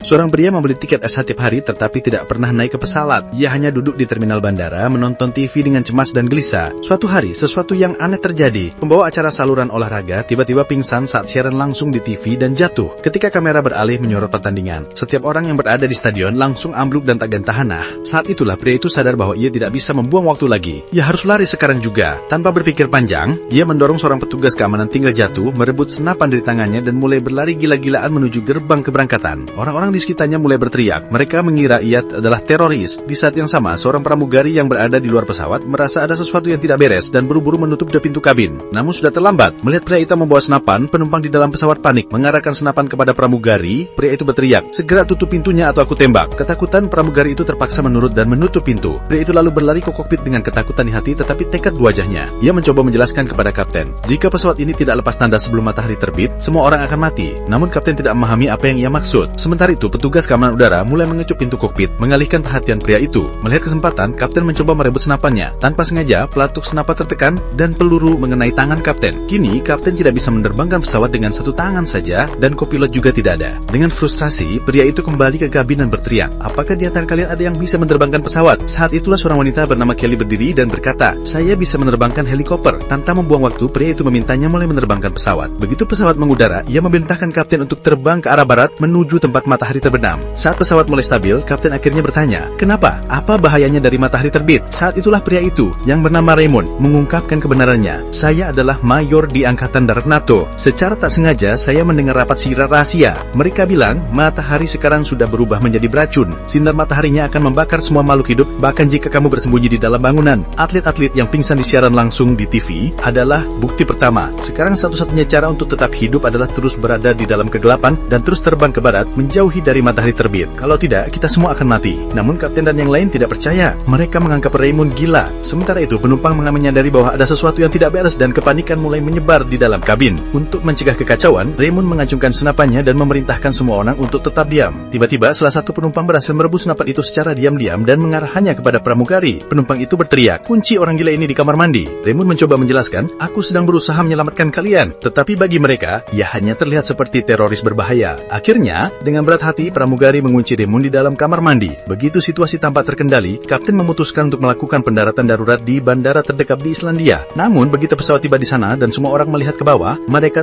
Seorang pria membeli tiket SH tiap hari tetapi tidak pernah naik ke pesawat. Ia hanya duduk di terminal bandara menonton TV dengan cemas dan gelisah. Suatu hari, sesuatu yang aneh terjadi. Pembawa acara saluran olahraga tiba-tiba pingsan saat siaran langsung di TV dan jatuh ketika kamera beralih menyorot pertandingan. Setiap orang yang berada di stadion langsung ambruk dan tak gantahanah. Saat itulah pria itu sadar bahwa ia tidak bisa membuang waktu lagi. Ia harus lari sekarang juga. Tanpa berpikir panjang, ia mendorong seorang petugas keamanan tinggal jatuh, merebut senapan dari tangannya dan mulai berlari gila-gilaan menuju gerbang keberangkatan. Orang-orang di sekitarnya mulai berteriak. Mereka mengira ia adalah teroris. Di saat yang sama, seorang pramugari yang berada di luar pesawat merasa ada sesuatu yang tidak beres dan buru-buru menutup pintu kabin. Namun sudah terlambat. Melihat pria itu membawa senapan, penumpang di dalam pesawat panik mengarahkan senapan kepada pramugari. Pria itu berteriak, "Segera tutup pintunya atau aku tembak." Ketakutan pramugari itu terpaksa menurut dan menutup pintu. Pria itu lalu berlari ke kokpit dengan ketakutan di hati tetapi tekad di wajahnya. Ia mencoba menjelaskan kepada kapten, jika pesawat ini tidak lepas tanda sebelum matahari terbit, semua orang akan mati. Namun kapten tidak memahami apa yang ia maksud. Sementara itu, petugas keamanan udara mulai mengecup pintu kokpit, mengalihkan perhatian pria itu. Melihat kesempatan, kapten mencoba merebut senapannya. Tanpa sengaja, pelatuk senapan tertekan dan peluru mengenai tangan kapten. Kini, kapten tidak bisa menerbangkan pesawat dengan satu tangan saja dan kopilot juga tidak ada. Dengan frustrasi, pria itu kembali ke kabin dan berteriak, "Apakah di antara kalian ada yang bisa menerbangkan pesawat?" Saat itulah seorang wanita bernama Kelly berdiri dan berkata, "Saya bisa menerbangkan helikopter." Tanpa membuang waktu, pria itu memintanya mulai menerbangkan pesawat. Begitu pesawat mengudara, ia memerintahkan kapten untuk terbang ke arah barat menuju tempat matahari terbenam. Saat pesawat mulai stabil, kapten akhirnya bertanya, "Kenapa? Apa bahayanya dari matahari terbit?" Saat itulah pria itu, yang bernama Raymond, mengungkapkan kebenarannya. "Saya adalah mayor di Angkatan Darat NATO. Secara tak sengaja, saya mendengar rapat sirah rahasia. Mereka bilang, matahari sekarang sudah berubah menjadi beracun. Sinar mataharinya akan membakar semua makhluk hidup, bahkan jika kamu bersembunyi di dalam bangunan." Atlet-atlet yang pingsan disiaran langsung di TV adalah bukti pertama. Sekarang satu-satunya cara untuk tetap hidup adalah terus berada di dalam kegelapan dan terus terbang ke barat, menjauhi dari matahari terbit. Kalau tidak, kita semua akan mati. Namun kapten dan yang lain tidak percaya. Mereka menganggap Raymond gila. Sementara itu, penumpang menyadari bahwa ada sesuatu yang tidak beres dan kepanikan mulai menyebar di dalam kabin. Untuk mencegah kekacauan, Raymond mengacungkan senapannya dan memerintahkan semua orang untuk tetap diam. Tiba-tiba, salah satu penumpang berhasil merebut senapan itu secara diam-diam dan mengarahkannya kepada pramugari. Penumpang itu berteriak, "Kunci orang gila ini di kamar mandi." Raymond mencoba menjelaskan, "Aku sedang berusaha menyelamatkan kalian." Tetapi bagi mereka, ia hanya terlihat seperti teroris berbahaya. Akhirnya, dengan berat hati, pramugari mengunci Raymond di dalam kamar mandi. Begitu situasi tampak terkendali, kapten memutuskan untuk melakukan pendaratan darurat di bandara terdekat di Islandia. Namun, begitu pesawat tiba di sana dan semua orang melihat ke bawah, mereka